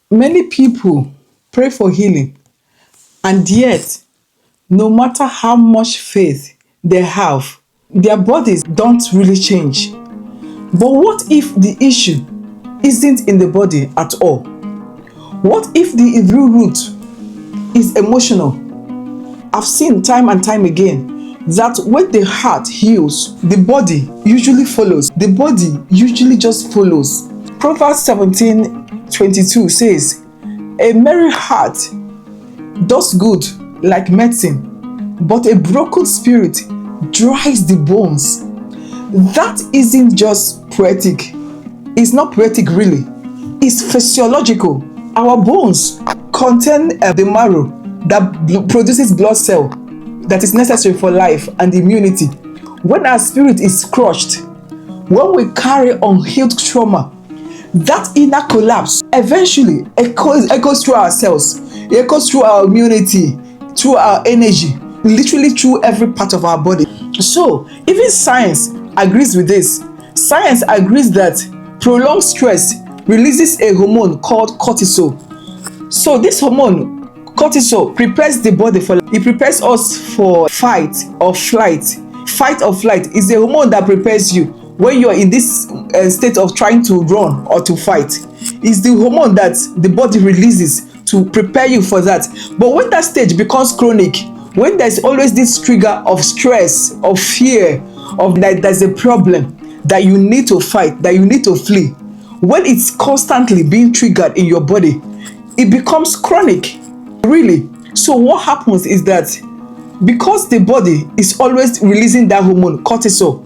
Many people pray for healing, and yet, no matter how much faith they have, their bodies don't really change. But what if the issue isn't in the body at all? What if the real root is emotional? I've seen time and time again that when the heart heals, the body usually follows. The body usually just follows. Proverbs 17:22 says, "A merry heart does good like medicine, but a broken spirit dries the bones." That isn't just poetic. It's not poetic really. It's physiological. Our bones contain the marrow that produces blood cell that is necessary for life and immunity. When our spirit is crushed, when we carry unhealed trauma, that inner collapse eventually echoes through our cells, echoes through our immunity, through our energy, literally through every part of our body. So, even science agrees with this. Science agrees that prolonged stress releases a hormone called cortisol. So, this hormone, cortisol, prepares the body for, it prepares us for fight or flight. Fight or flight is a hormone that prepares you when you're in this state of trying to run or to fight. It's the hormone that the body releases to prepare you for that. But when that stage becomes chronic, when there's always this trigger of stress, of fear, of that there's a problem that you need to fight, that you need to flee, when it's constantly being triggered in your body, it becomes chronic, really. So what happens is that because the body is always releasing that hormone, cortisol,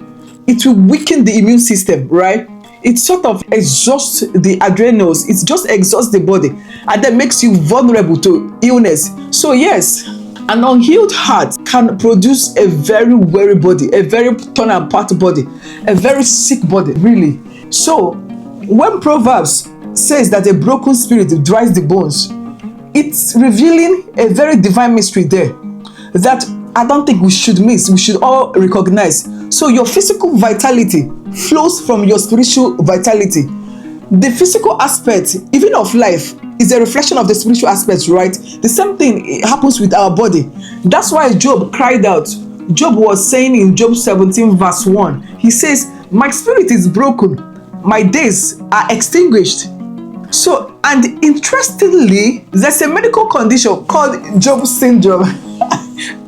it will weaken the immune system, right? It sort of exhausts the adrenals, it just exhausts the body, and then makes you vulnerable to illness. So yes, an unhealed heart can produce a very weary body, a very torn apart body, a very sick body, really. So when Proverbs says that a broken spirit dries the bones, it's revealing a very divine mystery there that I don't think we should miss, we should all recognize. So your physical vitality flows from your spiritual vitality. The physical aspect, even of life, is a reflection of the spiritual aspects, right? The same thing happens with our body. That's why Job cried out. Job was saying in Job 17 verse 1, he says, "My spirit is broken, my days are extinguished." So, and interestingly, there's a medical condition called Job syndrome.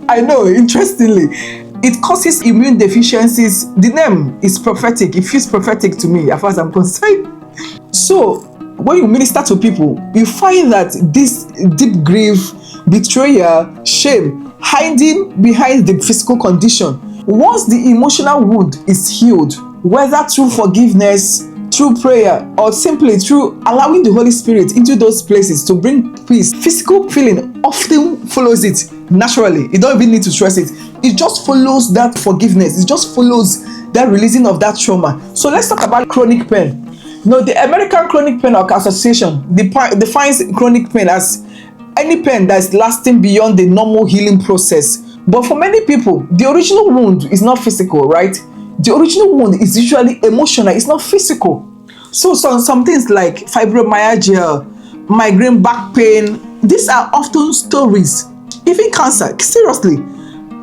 I know, interestingly, it causes immune deficiencies. The name is prophetic. It feels prophetic to me as far as I'm concerned. So, when you minister to people, you find that this deep grief, betrayal, shame, hiding behind the physical condition. Once the emotional wound is healed, whether through forgiveness, through prayer, or simply through allowing the Holy Spirit into those places to bring peace, physical feeling often follows it naturally. You don't even need to stress it. It just follows that forgiveness. It just follows that releasing of that trauma. So let's talk about chronic pain. The American Chronic Pain Association defines chronic pain as any pain that is lasting beyond the normal healing process. But for many people, the original wound is not physical, right? The original wound is usually emotional, it's not physical. So some things like fibromyalgia, migraine, back pain, these are often stories. Even cancer, seriously,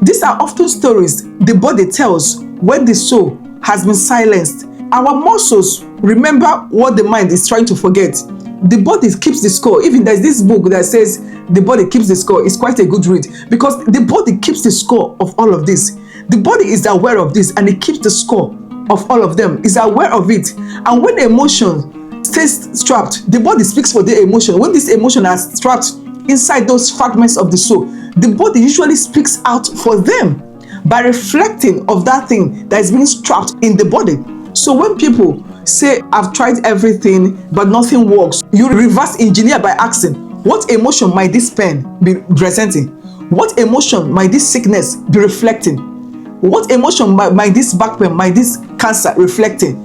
these are often stories the body tells when the soul has been silenced. Our muscles remember what the mind is trying to forget. The body keeps the score. Even there's this book that says the body keeps the score. It's quite a good read because the body keeps the score of all of this. The body is aware of this and it keeps the score of all of them. It's aware of it. And when the emotion stays trapped, the body speaks for the emotion. When this emotion is trapped inside those fragments of the soul, the body usually speaks out for them by reflecting of that thing that is being trapped in the body. So when people say, "I've tried everything, but nothing works," you reverse engineer by asking, what emotion might this pain be presenting? What emotion might this sickness be reflecting? What emotion might this back pain, might this cancer reflecting?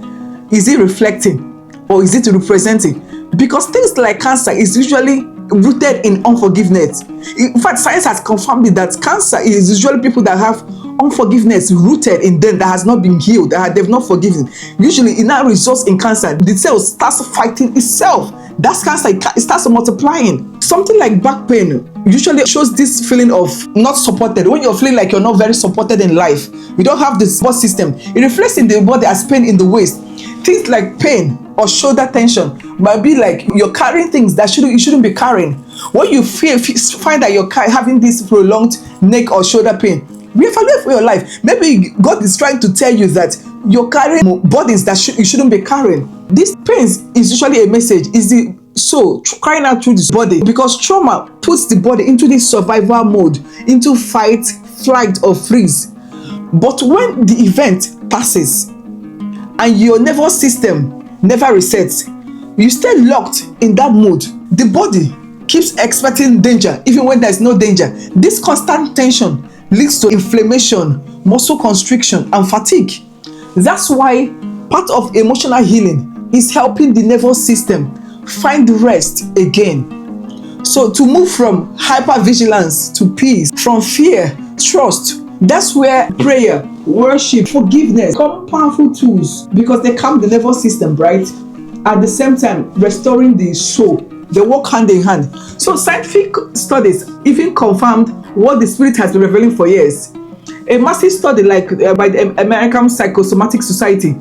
Is it reflecting or is it representing? Because things like cancer is usually rooted in unforgiveness. In fact, science has confirmed it that cancer is usually people that have unforgiveness rooted in them that has not been healed, that they've not forgiven. Usually it now results in cancer. The cell starts fighting itself. That cancer, it starts multiplying. Something like back pain usually shows this feeling of not supported. When you're feeling like you're not very supported in life, you don't have the support system, it reflects in the body as pain in the waist. Things like pain or shoulder tension might be like you're carrying things that you shouldn't be carrying. When you find that you're having this prolonged neck or shoulder pain, reevaluate for your life. Maybe God is trying to tell you that you're carrying burdens that you shouldn't be carrying. This pains is usually a message. Is the soul crying out through this body, because trauma puts the body into this survival mode, into fight, flight, or freeze. But when the event passes and your nervous system never resets, you stay locked in that mode. The body keeps expecting danger even when there's no danger. This constant tension leads to inflammation, muscle constriction, and fatigue. That's why part of emotional healing is helping the nervous system find rest again. So to move from hypervigilance to peace, from fear, trust, that's where prayer, worship, forgiveness become powerful tools, because they calm the nervous system, right? At the same time, restoring the soul. They work hand in hand. So scientific studies even confirmed what the spirit has been revealing for years. A massive study by the American Psychosomatic Society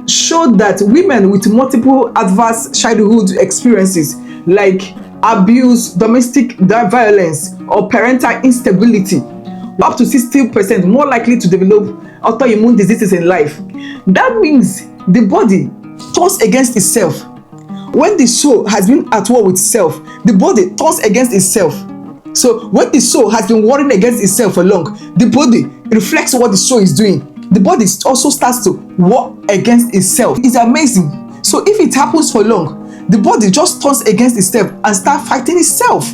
showed that women with multiple adverse childhood experiences like abuse, domestic violence, or parental instability, up to 60% more likely to develop autoimmune diseases in life. That means the body turns against itself. When the soul has been at war with itself, the body turns against itself. So when the soul has been warring against itself for long, the body reflects what the soul is doing. The body also starts to war against itself. It's amazing. So if it happens for long, the body just turns against itself and starts fighting itself,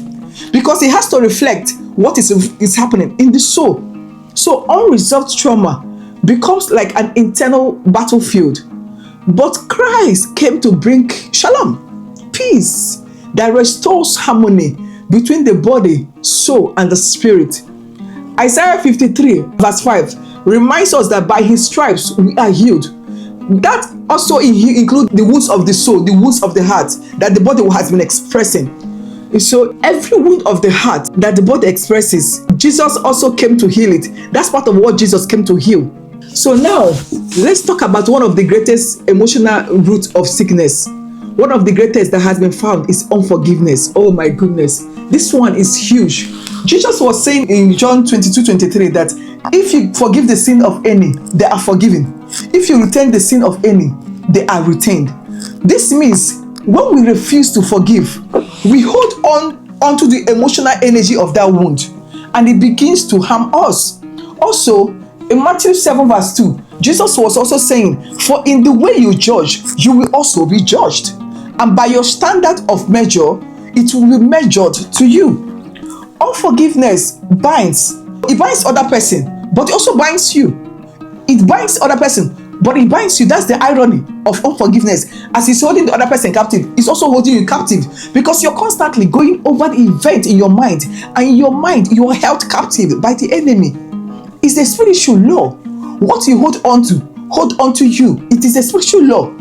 because it has to reflect what is happening in the soul. So unresolved trauma becomes like an internal battlefield. But Christ came to bring shalom, peace that restores harmony between the body, soul, and the spirit. Isaiah 53 verse 5 reminds us that by his stripes we are healed. That also includes the wounds of the soul, the wounds of the heart that the body has been expressing. So every wound of the heart that the body expresses, Jesus also came to heal it. That's part of what Jesus came to heal. So now, let's talk about one of the greatest emotional roots of sickness. One of the greatest that has been found is unforgiveness. Oh my goodness. This one is huge. Jesus was saying in John 22:23 that if you forgive the sin of any, they are forgiven. If you retain the sin of any, they are retained. This means when we refuse to forgive, we hold onto the emotional energy of that wound, and it begins to harm us. Also, in Matthew 7 verse 2, Jesus was also saying, for in the way you judge, you will also be judged. And by your standard of measure, it will be measured to you. Unforgiveness binds. It binds other person, but it also binds you. It binds other person, but it binds you. That's the irony of unforgiveness. As it's holding the other person captive, it's also holding you captive, because you're constantly going over the event in your mind, and in your mind, you are held captive by the enemy. It's a spiritual law. What you hold on to you. It is a spiritual law.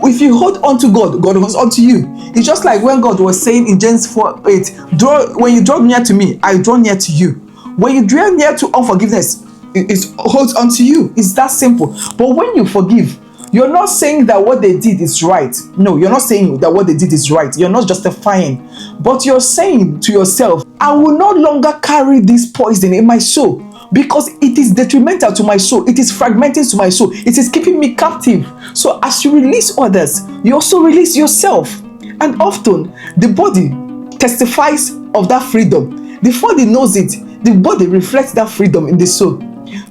If you hold on to God, God holds on to you. It's just like when God was saying in James 4:8, when you draw near to me, I draw near to you. When you draw near to unforgiveness, it holds on to you. It's that simple. But when you forgive, you're not saying that what they did is right. No, you're not saying that what they did is right. You're not justifying. But you're saying to yourself, I will no longer carry this poison in my soul, because it is detrimental to my soul. It is fragmenting to my soul. It is keeping me captive. So as you release others, you also release yourself. And often, the body testifies of that freedom. The body knows it. The body reflects that freedom in the soul.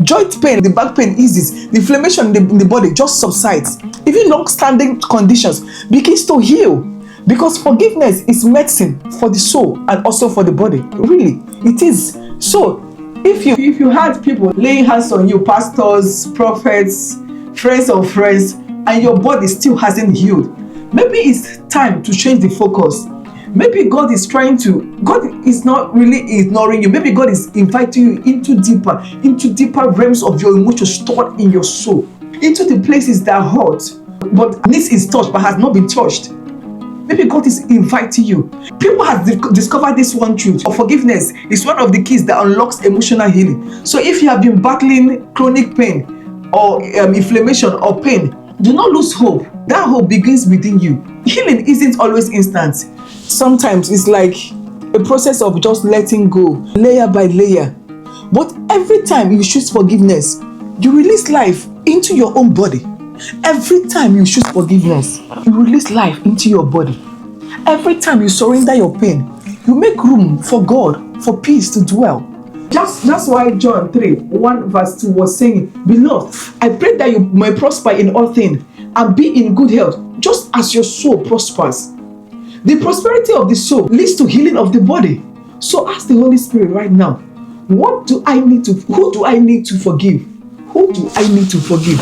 Joint pain, the back pain eases. The inflammation in the body just subsides. Even long-standing conditions begins to heal. Because forgiveness is medicine for the soul and also for the body. Really, it is. So, if you had people laying hands on you, pastors, prophets, friends of friends, and your body still hasn't healed, maybe it's time to change the focus. Maybe God is not really ignoring you. Maybe God is inviting you into deeper realms of your emotions stored in your soul, into the places that hurt, but needs is touched but has not been touched. Maybe God is inviting you. People have discovered this one truth. Forgiveness is one of the keys that unlocks emotional healing. So if you have been battling chronic pain or inflammation or pain, do not lose hope. That hope begins within you. Healing isn't always instant. Sometimes it's like a process of just letting go, layer by layer. But every time you choose forgiveness, you release life into your own body. Every time you choose forgiveness, you release life into your body. Every time you surrender your pain, you make room for God, for peace to dwell. That's why John 3:1-2 was saying, Beloved, I pray that you may prosper in all things and be in good health, just as your soul prospers. The prosperity of the soul leads to healing of the body. So ask the Holy Spirit right now, who do I need to forgive? Who do I need to forgive?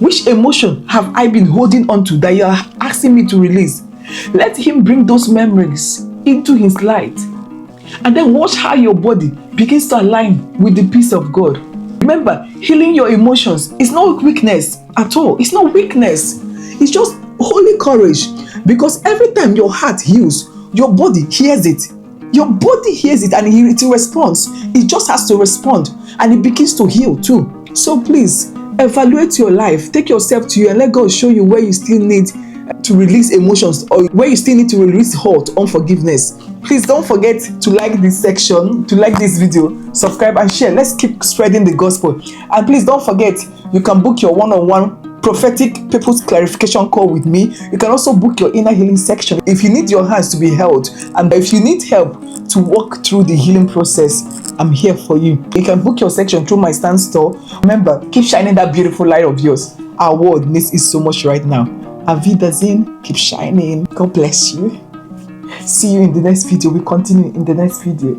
Which emotion have I been holding on to that you are asking me to release? Let Him bring those memories into His light. And then watch how your body begins to align with the peace of God. Remember, healing your emotions is not weakness at all. It's not weakness. It's just holy courage. Because every time your heart heals, your body hears it. Your body hears it and it responds. It just has to respond and it begins to heal too. So please, evaluate your life. Take yourself to you and let God show you where you still need to release emotions or where you still need to release hurt, unforgiveness. Please don't forget to like this section, to like this video, subscribe and share. Let's keep spreading the gospel. And please don't forget, you can book your one-on-one prophetic people's clarification call with me. You can also book your inner healing section if you need your hands to be held and if you need help to walk through the healing process. I'm here for you. You can book your section through my stand store. Remember, keep shining that beautiful light of yours. Our world needs it so much right now. Auf Wiedersehen. Keep shining. God bless you. See you in the next video. We continue in the next video.